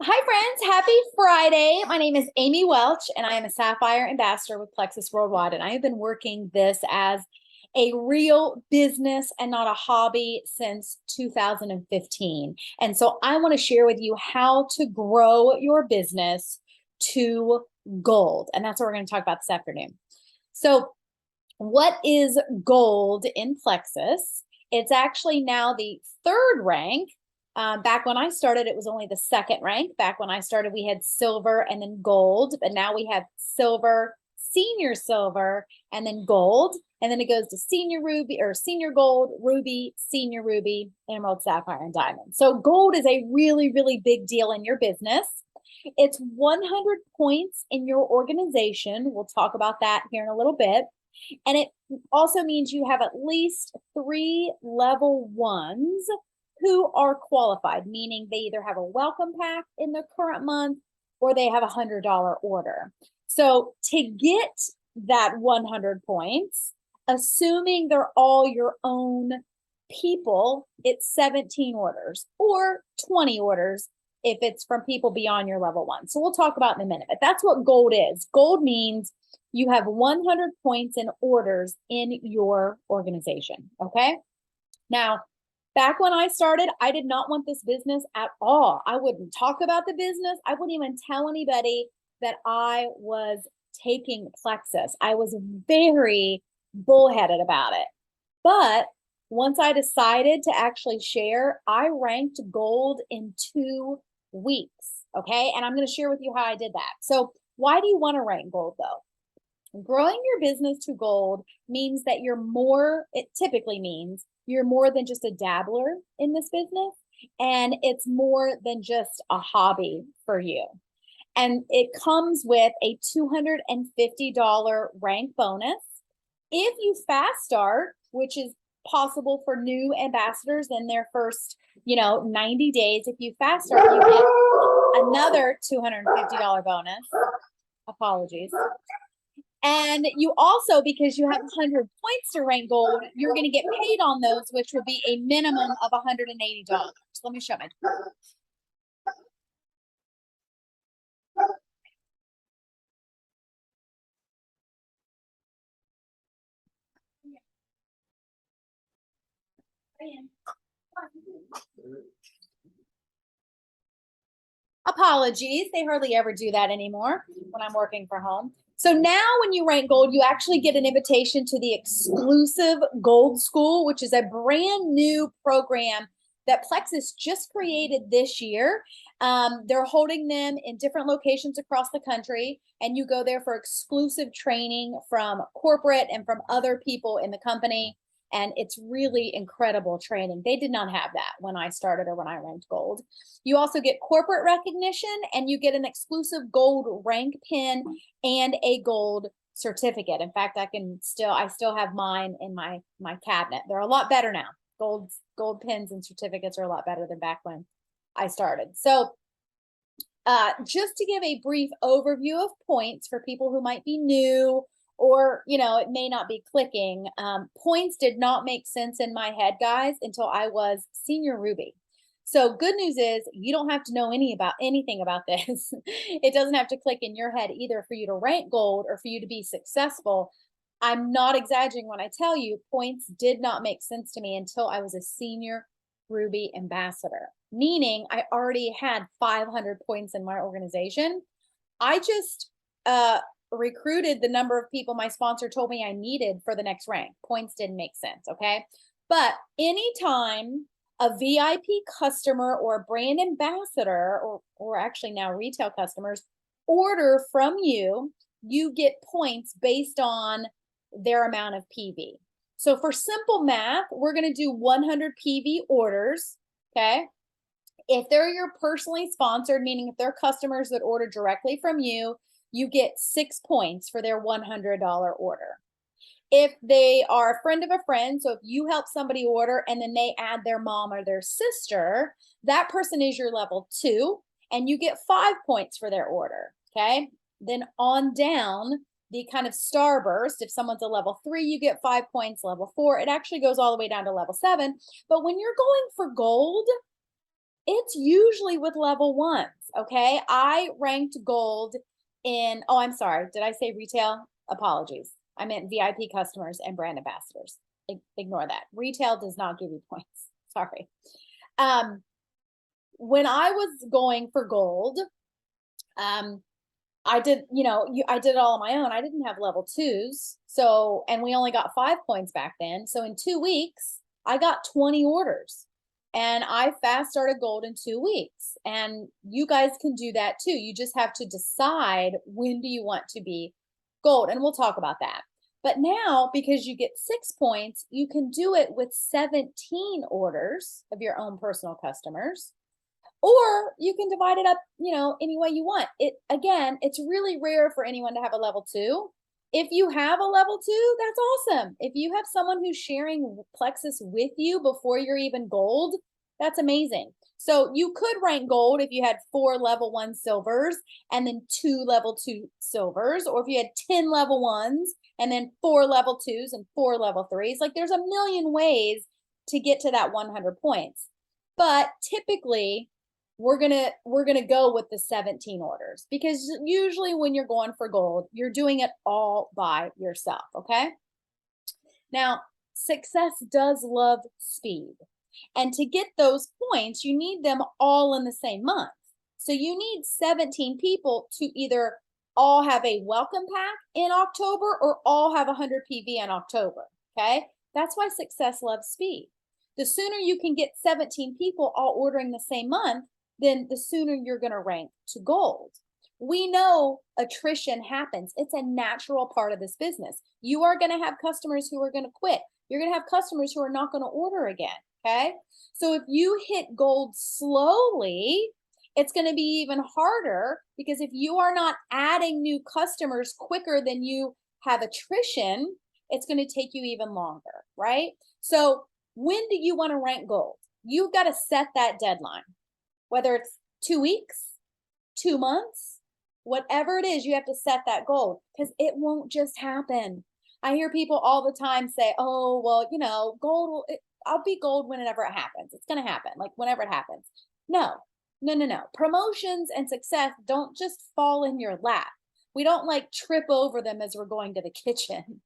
Hi, friends. Happy Friday. My name is Amy Welch, and I am a Sapphire Ambassador with Plexus Worldwide. And I have been working this as a real business and not a hobby since 2015. And so I want to share with you how to grow your business to gold. And that's what we're going to talk about this afternoon. So, what is gold in Plexus? It's actually now the third rank. Back when I started, it was only the second rank. Back when I started, we had silver and then gold, but now we have silver, senior silver, and then gold. And then it goes to senior ruby or senior gold, ruby, senior ruby, emerald, sapphire, and diamond. So gold is a really, really big deal in your business. It's 100 points in your organization. We'll talk about that here in a little bit. And it also means you have at least 3 level ones who are qualified, meaning they either have a welcome pack in the current month or they have a $100 order. So to get that 100 points, assuming they're all your own people, it's 17 orders or 20 orders if it's from people beyond your level one. So we'll talk about in a minute, but that's what gold is. Gold means you have 100 points in orders in your organization. Okay. Now, back when I started, I did not want this business at all. I wouldn't talk about the business. I wouldn't even tell anybody that I was taking Plexus. I was very bullheaded about it. But once I decided to actually share, I ranked gold in 2 weeks. Okay. And I'm going to share with you how I did that. So, why do you want to rank gold though? Growing your business to gold means that it typically means you're more than just a dabbler in this business, and it's more than just a hobby for you. And it comes with a $250 rank bonus. If you fast start, which is possible for new ambassadors in their first, 90 days, if you fast start, you get another $250 bonus. Apologies. And you also, because you have 100 points to rank gold, you're going to get paid on those, which would be a minimum of $180. Let me show my. Apologies. They hardly ever do that anymore when I'm working from home. So now when you rank gold, you actually get an invitation to the exclusive Gold School, which is a brand new program that Plexus just created this year. They're holding them in different locations across the country, and you go there for exclusive training from corporate and from other people in the company. And it's really incredible training. They did not have that when I started or when I ranked gold. You also get corporate recognition, and you get an exclusive gold rank pin and a gold certificate. In fact, I still have mine in my cabinet. They're a lot better now. Gold pins and certificates are a lot better than back when I started. So just to give a brief overview of points for people who might be new, or it may not be clicking. Points did not make sense in my head, guys, until I was senior ruby. So good news is you don't have to know anything about this. It doesn't have to click in your head either for you to rank gold or for you to be successful. I'm not exaggerating when I tell you points did not make sense to me until I was a senior ruby ambassador, meaning I already had 500 points in my organization. I just recruited the number of people my sponsor told me I needed for the next rank. Points didn't make sense. Okay. But anytime a VIP customer or a brand ambassador, or actually now retail customers, order from you, you get points based on their amount of PV. So for simple math, we're going to do 100 PV orders. Okay. If they're your personally sponsored, meaning if they're customers that order directly from you, you get 6 points for their $100 order. If they are a friend of a friend, so if you help somebody order and then they add their mom or their sister, that person is your level 2, and you get 5 points for their order. Okay. Then on down, the kind of starburst, if someone's a level 3, you get 5 points, level 4. It actually goes all the way down to level 7. But when you're going for gold, It's usually with level ones. Okay. I ranked gold in, oh, I'm sorry. Did I say retail? Apologies. I meant VIP customers and brand ambassadors. Ignore that. Retail does not give you points. Sorry. Um, when I was going for gold, I did, I did it all on my own. I didn't have level twos. So, and we only got 5 points back then. So in 2 weeks, I got 20 orders and I fast started gold in 2 weeks. And you guys can do that too. You just have to decide when do you want to be gold. And we'll talk about that. But now, because you get 6 points, you can do it with 17 orders of your own personal customers, or you can divide it up, any way you want. It, again, it's really rare for anyone to have a level two. If you have a level two, that's awesome. If you have someone who's sharing Plexus with you before you're even gold, that's amazing. So you could rank gold if you had 4 level 1 silvers and then 2 level 2 silvers, or if you had 10 level 1s and then 4 level 2s and 4 level 3s. Like, there's a million ways to get to that 100 points. But typically, we're gonna go with the 17 orders, because usually when you're going for gold, you're doing it all by yourself. Okay. Now, success does love speed. And to get those points, you need them all in the same month. So you need 17 people to either all have a welcome pack in October or all have 100 PV in October. Okay. That's why success loves speed. The sooner you can get 17 people all ordering the same month, then the sooner you're going to rank to gold. We know attrition happens. It's a natural part of this business. You are going to have customers who are going to quit. You're going to have customers who are not going to order again. Okay. So if you hit gold slowly, it's going to be even harder, because if you are not adding new customers quicker than you have attrition, it's going to take you even longer, right? So when do you want to rank gold? You've got to set that deadline. Whether it's 2 weeks, 2 months, whatever it is, you have to set that goal, because it won't just happen. I hear people all the time say, oh, well, gold, I'll be gold whenever it happens. It's going to happen, like whenever it happens. No. Promotions and success don't just fall in your lap. We don't like trip over them as we're going to the kitchen.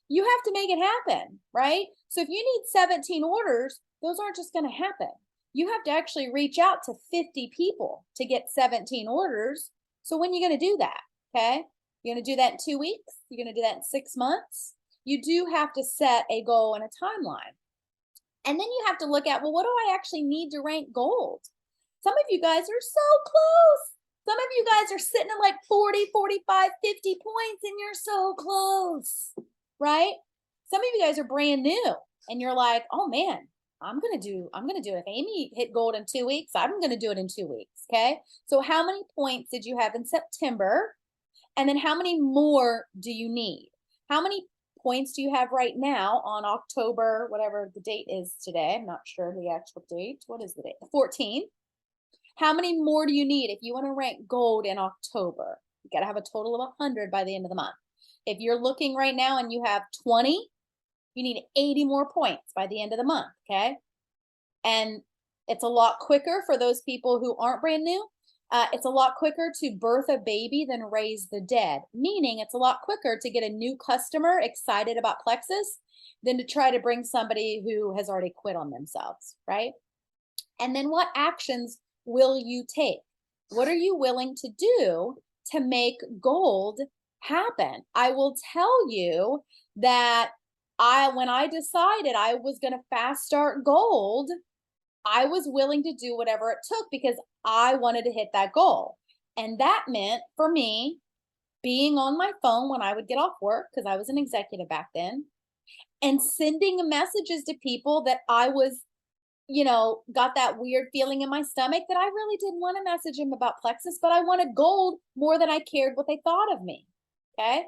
You have to make it happen, right? So if you need 17 orders, those aren't just going to happen. You have to actually reach out to 50 people to get 17 orders. So when are you going to do that? Okay. You're going to do that in 2 weeks. You're going to do that in 6 months. You do have to set a goal and a timeline. And then you have to look at, well, what do I actually need to rank gold? Some of you guys are so close. Some of you guys are sitting at like 40, 45, 50 points, and you're so close, right? Some of you guys are brand new and you're like, oh man, I'm going to do it. If Amy hit gold in 2 weeks, I'm going to do it in 2 weeks. Okay. So how many points did you have in September? And then how many more do you need? How many points do you have right now on October, whatever the date is today? I'm not sure the actual date. What is the date? 14. How many more do you need if you want to rank gold in October? You got to have a total of 100 by the end of the month. If you're looking right now and you have 20, you need 80 more points by the end of the month, okay? And it's a lot quicker for those people who aren't brand new. It's a lot quicker to birth a baby than raise the dead, meaning it's a lot quicker to get a new customer excited about Plexus than to try to bring somebody who has already quit on themselves, right? And then what actions will you take? What are you willing to do to make gold happen? I will tell you that when I decided I was going to fast start gold, I was willing to do whatever it took because I wanted to hit that goal. And that meant for me being on my phone when I would get off work, because I was an executive back then, and sending messages to people that I was, got that weird feeling in my stomach that I really didn't want to message them about Plexus, but I wanted gold more than I cared what they thought of me. Okay.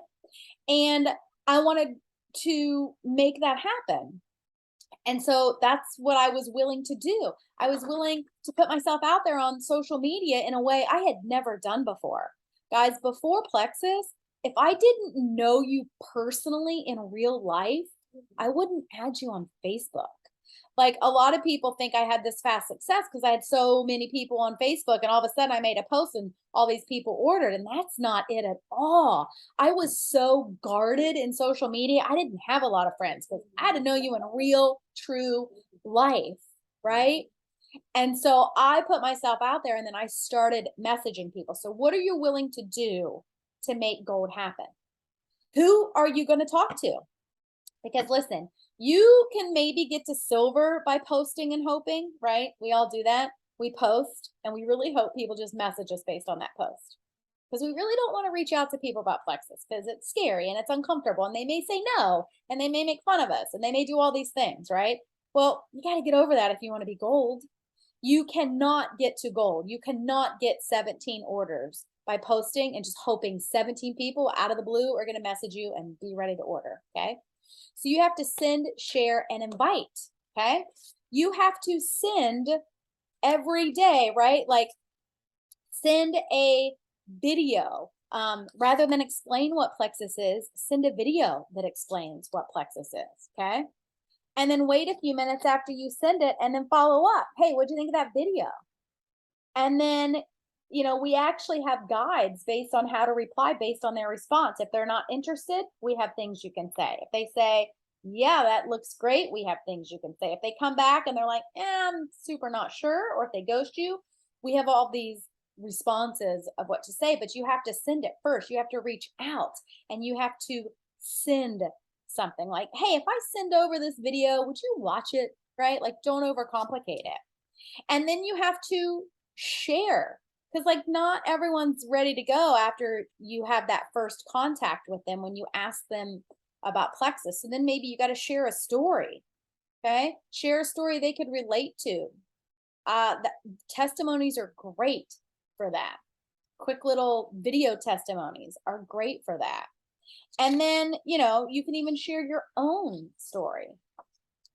And I wanted to make that happen. And so that's what I was willing to do. I was willing to put myself out there on social media in a way I had never done before. Guys, before Plexus, if I didn't know you personally in real life, I wouldn't add you on Facebook. Like a lot of people think I had this fast success because I had so many people on Facebook and all of a sudden I made a post and all these people ordered, and that's not it at all. I was so guarded in social media. I didn't have a lot of friends because I had to know you in real, true life, right? And so I put myself out there and then I started messaging people. So, what are you willing to do to make gold happen? Who are you going to talk to? Because listen, you can maybe get to silver by posting and hoping, right? We all do that. We post and we really hope people just message us based on that post. Because we really don't want to reach out to people about Plexus because it's scary and it's uncomfortable and they may say no and they may make fun of us and they may do all these things, right? Well, you got to get over that if you want to be gold. You cannot get to gold. You cannot get 17 orders by posting and just hoping 17 people out of the blue are going to message you and be ready to order. Okay. So you have to send, share, and invite. Okay. You have to send every day, right? Like send a video. Rather than explain what Plexus is, send a video that explains what Plexus is. Okay. And then wait a few minutes after you send it and then follow up. Hey, what do you think of that video? And then, we actually have guides based on how to reply based on their response. If they're not interested, we have things you can say. If they say, yeah, that looks great, we have things you can say. If they come back and they're like, I'm super not sure, or if they ghost you, we have all these responses of what to say, but you have to send it first. You have to reach out and you have to send something like, hey, if I send over this video, would you watch it? Right? Like, don't overcomplicate it. And then you have to share because, like, not everyone's ready to go after you have that first contact with them when you ask them about Plexus. So then maybe you got to share a story. Okay. Share a story they could relate to. Testimonies are great for that. Quick little video testimonies are great for that. And then, you can even share your own story.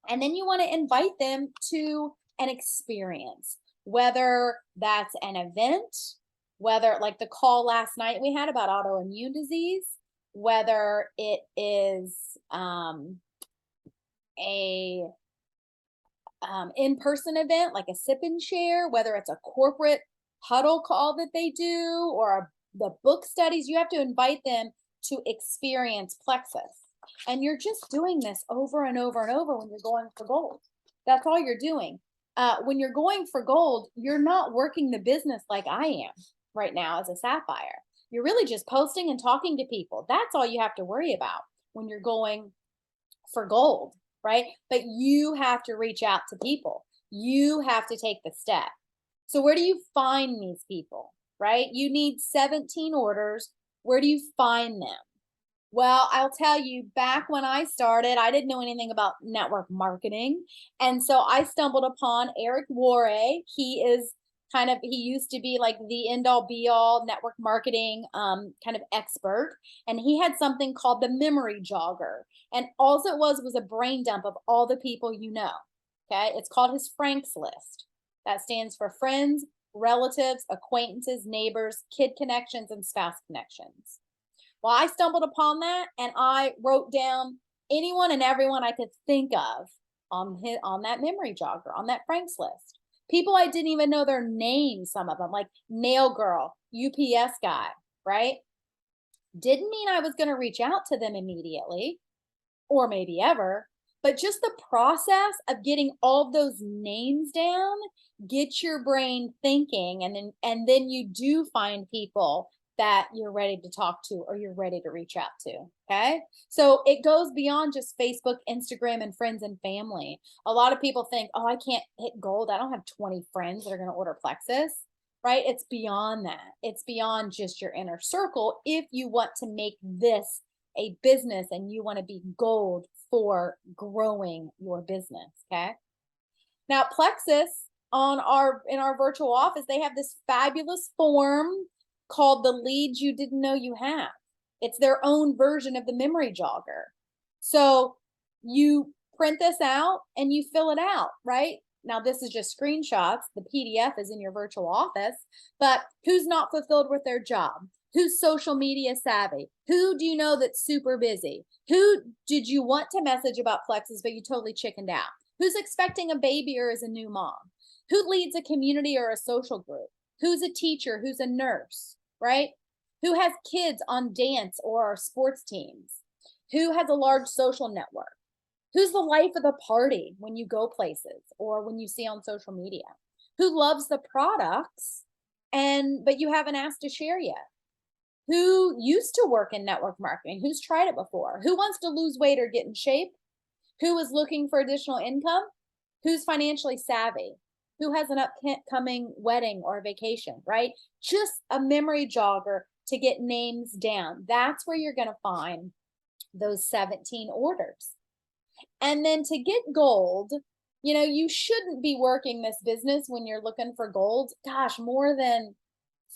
And then you want to invite them to an experience, whether that's an event, whether like the call last night we had about autoimmune disease, whether it is a in-person event like a sip and share, whether it's a corporate huddle call that they do or the book studies, you have to invite them to experience Plexus. And you're just doing this over and over and over when you're going for gold. That's all you're doing. When you're going for gold, you're not working the business like I am right now as a sapphire. You're really just posting and talking to people. That's all you have to worry about when you're going for gold, right? But you have to reach out to people. You have to take the step. So where do you find these people, right? You need 17 orders. Where do you find them? Well, I'll tell you, back when I started, I didn't know anything about network marketing. And so I stumbled upon Eric Worre. He used to be like the end all be all network marketing kind of expert. And he had something called the memory jogger. And all it was a brain dump of all the people you know. Okay. It's called his Franks list. That stands for friends, relatives, acquaintances, neighbors, kid connections, and spouse connections. Well, I stumbled upon that and I wrote down anyone and everyone I could think of on that memory jogger, on that Franks list. People I didn't even know their names, some of them, like Nail Girl, UPS guy, right? Didn't mean I was going to reach out to them immediately or maybe ever, but just the process of getting all those names down gets your brain thinking, and then you do find people that you're ready to talk to or you're ready to reach out to. Okay. So it goes beyond just Facebook, Instagram, and friends and family. A lot of people think, oh, I can't hit gold. I don't have 20 friends that are going to order Plexus, right? It's beyond that. It's beyond just your inner circle. If you want to make this a business and you want to be gold for growing your business. Okay. Now, Plexus in our virtual office, they have this fabulous form called the Leads You Didn't Know You Have. It's their own version of the memory jogger. So you print this out and you fill it out, right? Now, this is just screenshots. The PDF is in your virtual office, but who's not fulfilled with their job? Who's social media savvy? Who do you know that's super busy? Who did you want to message about Plexus, but you totally chickened out? Who's expecting a baby or is a new mom? Who leads a community or a social group? Who's a teacher? Who's a nurse, right? Who has kids on dance or sports teams? Who has a large social network? Who's the life of the party when you go places or when you see on social media? Who loves the products but you haven't asked to share yet? Who used to work in network marketing? Who's tried it before? Who wants to lose weight or get in shape? Who is looking for additional income? Who's financially savvy? Who has an upcoming wedding or vacation, right? Just a memory jogger to get names down. That's where you're going to find those 17 orders. And then to get gold, you shouldn't be working this business when you're looking for gold. Gosh, more than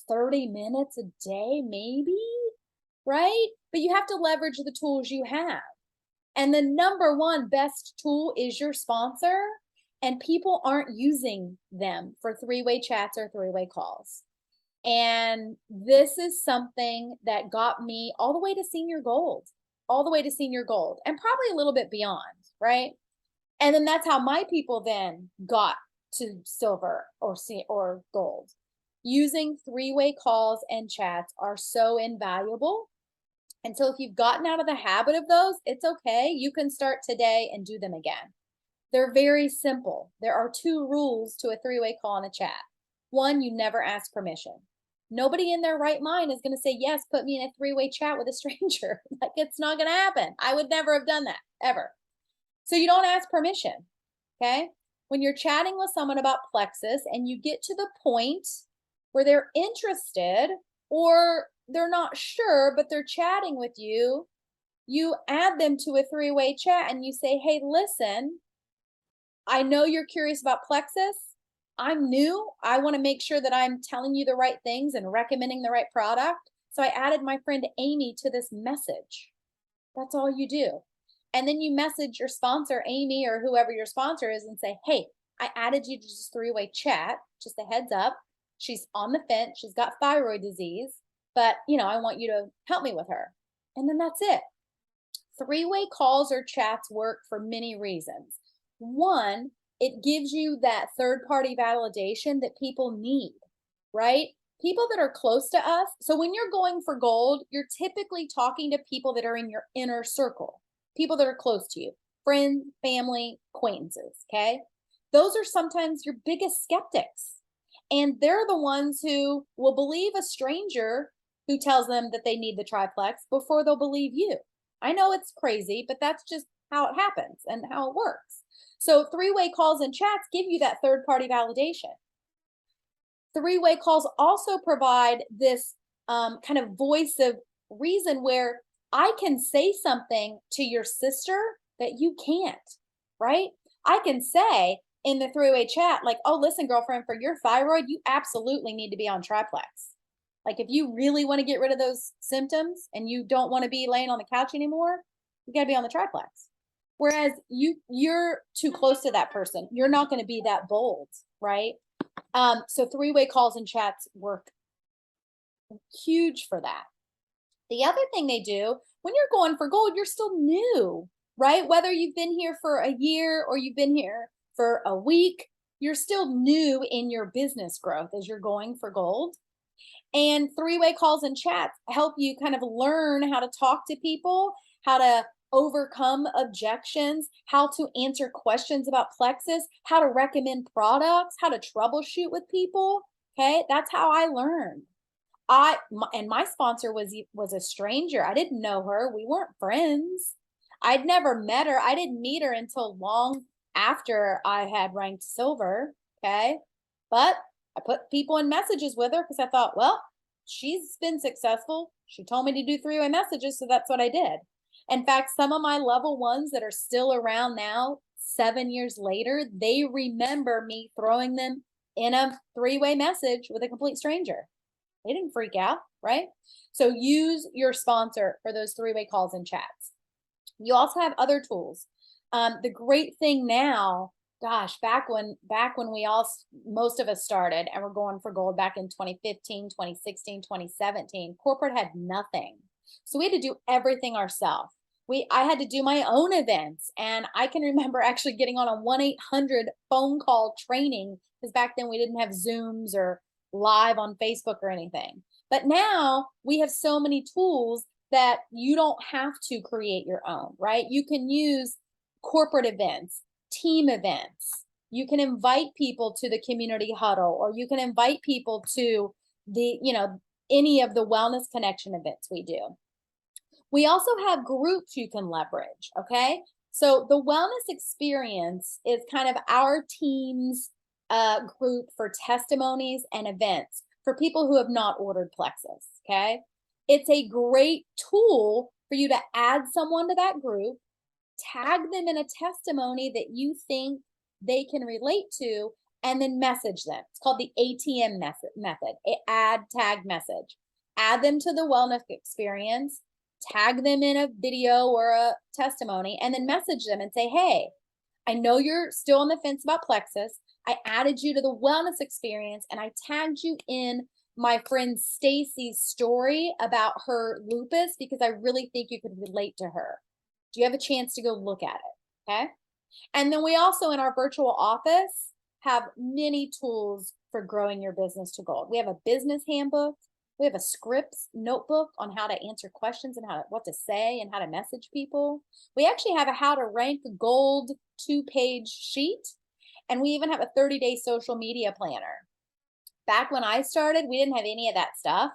30 minutes a day, maybe, right? But you have to leverage the tools you have. And the number one best tool is your sponsor, and people aren't using them for three-way chats or three-way calls. And this is something that got me all the way to senior gold, and probably a little bit beyond, right? And then that's how my people then got to silver or gold. Using three-way calls and chats are so invaluable. And so if you've gotten out of the habit of those, it's okay. You can start today and do them again. They're very simple. There are 2 rules to a three-way call and a chat. 1, you never ask permission. Nobody in their right mind is going to say, yes, put me in a three-way chat with a stranger. Like, it's not going to happen. I would never have done that, ever. So you don't ask permission, okay? When you're chatting with someone about Plexus and you get to the point where they're interested or they're not sure, but they're chatting with you, you add them to a three-way chat and you say, hey, listen, I know you're curious about Plexus. I'm new. I want to make sure that I'm telling you the right things and recommending the right product. So I added my friend Amy to this message. That's all you do. And then you message your sponsor, Amy, or whoever your sponsor is, and say, hey, I added you to this three-way chat, just a heads up. She's on the fence. She's got thyroid disease, but I want you to help me with her. And then that's it. Three-way calls or chats work for many reasons. One, it gives you that third-party validation that people need, right? People that are close to us. So when you're going for gold, you're typically talking to people that are in your inner circle, people that are close to you, friends, family, acquaintances, okay? Those are sometimes your biggest skeptics. And they're the ones who will believe a stranger who tells them that they need the triplex before they'll believe you. I know it's crazy, but that's just how it happens and how it works. So three-way calls and chats give you that third-party validation. Three-way calls also provide this kind of voice of reason where I can say something to your sister that you can't, right? I can say in the three-way chat, like, oh, listen, girlfriend, for your thyroid, you absolutely need to be on triplex. Like, if you really want to get rid of those symptoms and you don't want to be laying on the couch anymore, you got to be on the triplex. Whereas you're too close to that person. You're not going to be that bold, right? So three-way calls and chats work huge for that. The other thing they do, when you're going for gold, you're still new, right? Whether you've been here for a year or you've been here for a week, you're still new in your business growth as you're going for gold. And three-way calls and chats help you kind of learn how to talk to people, how to overcome objections, how to answer questions about Plexus, how to recommend products, how to troubleshoot with people. Okay, that's how I learned. And my sponsor was a stranger. I didn't know her. We weren't friends. I'd never met her. I didn't meet her until long after I had ranked silver. Okay, but I put people in messages with her because I thought, well, she's been successful. She told me to do three-way messages, so that's what I did. In fact, some of my level ones that are still around now, 7 years later, they remember me throwing them in a three-way message with a complete stranger. They didn't freak out, right? So use your sponsor for those three-way calls and chats. You also have other tools. The great thing now, gosh, back when most of us started and we're going for gold back in 2015, 2016, 2017, corporate had nothing. So we had to do everything ourselves. I had to do my own events, and I can remember actually getting on a 1-800 phone call training, because back then we didn't have Zooms or live on Facebook or anything. But now we have so many tools that you don't have to create your own, right? You can use corporate events, team events. You can invite people to the community huddle, or you can invite people to any of the wellness connection events we do. We also have groups you can leverage, okay? So the wellness experience is kind of our team's group for testimonies and events for people who have not ordered Plexus, okay? It's a great tool for you to add someone to that group, tag them in a testimony that you think they can relate to, and then message them. It's called the ATM method, add tag message. Add them to the wellness experience, tag them in a video or a testimony, and then message them and say, hey, I know you're still on the fence about Plexus. I added you to the wellness experience, and I tagged you in my friend Stacy's story about her lupus because I really think you could relate to her. Do you have a chance to go look at it? Okay. And then we also, in our virtual office, have many tools for growing your business to gold. We have a business handbook. We have a scripts notebook on how to answer questions and what to say and how to message people. We actually have a how to rank gold 2-page sheet. And we even have a 30-day social media planner. Back when I started, we didn't have any of that stuff.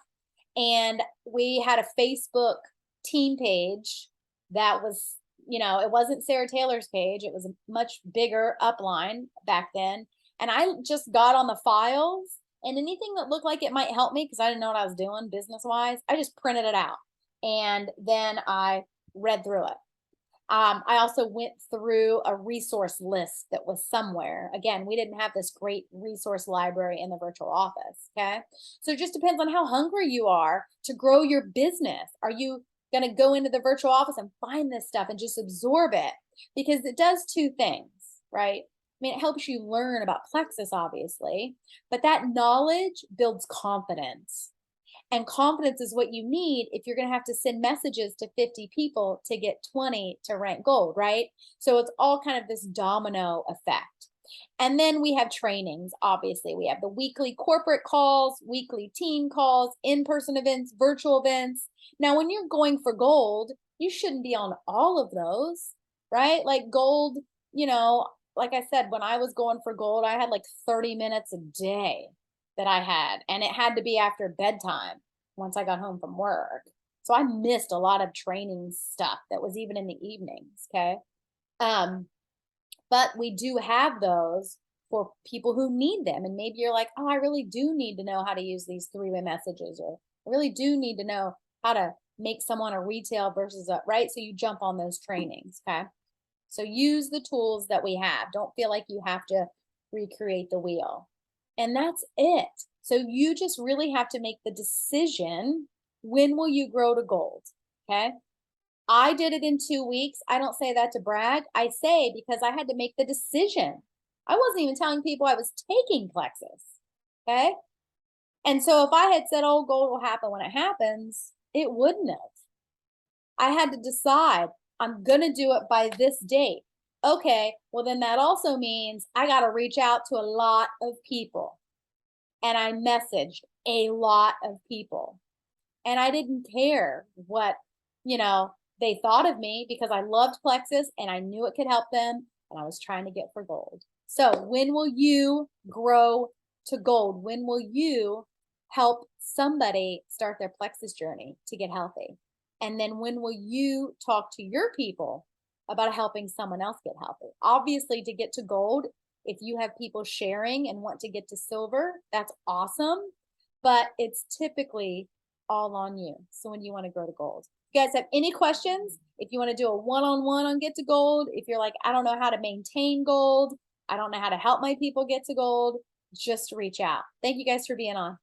And we had a Facebook team page that was, it wasn't Sarah Taylor's page. It was a much bigger upline back then. And I just got on the files, and anything that looked like it might help me, because I didn't know what I was doing business wise, I just printed it out. And then I read through it. I also went through a resource list that was somewhere. Again, we didn't have this great resource library in the virtual office. Okay. So it just depends on how hungry you are to grow your business. Are you going to go into the virtual office and find this stuff and just absorb it? Because it does two things, right? I mean, it helps you learn about Plexus, obviously, but that knowledge builds confidence. And confidence is what you need if you're going to have to send messages to 50 people to get 20 to rank gold, right? So it's all kind of this domino effect. And then we have trainings, obviously. We have the weekly corporate calls, weekly team calls, in-person events, virtual events. Now, when you're going for gold, you shouldn't be on all of those, right? Like gold, like I said, when I was going for gold, I had like 30 minutes a day that I had, and it had to be after bedtime once I got home from work. So I missed a lot of training stuff that was even in the evenings. Okay. But we do have those for people who need them. And maybe you're like, oh, I really do need to know how to use these 3-way messages, or I really do need to know how to make someone a retail versus a, right? So you jump on those trainings. Okay. So use the tools that we have. Don't feel like you have to recreate the wheel. And that's it. So you just really have to make the decision, when will you grow to gold? Okay. I did it in 2 weeks. I don't say that to brag. I say because I had to make the decision. I wasn't even telling people I was taking Plexus. Okay. And so if I had said, oh, gold will happen when it happens, it wouldn't have. I had to decide, I'm going to do it by this date. Okay, well, then that also means I got to reach out to a lot of people. And I messaged a lot of people. And I didn't care what, they thought of me, because I loved Plexus and I knew it could help them. And I was trying to get for gold. So when will you grow to gold? When will you help somebody start their Plexus journey to get healthy? And then when will you talk to your people about helping someone else get healthy? Obviously, to get to gold, if you have people sharing and want to get to silver, that's awesome. But it's typically all on you. So when you want to grow to gold. If you guys have any questions, if you want to do a one-on-one on get to gold, if you're like, I don't know how to maintain gold, I don't know how to help my people get to gold, just reach out. Thank you guys for being on.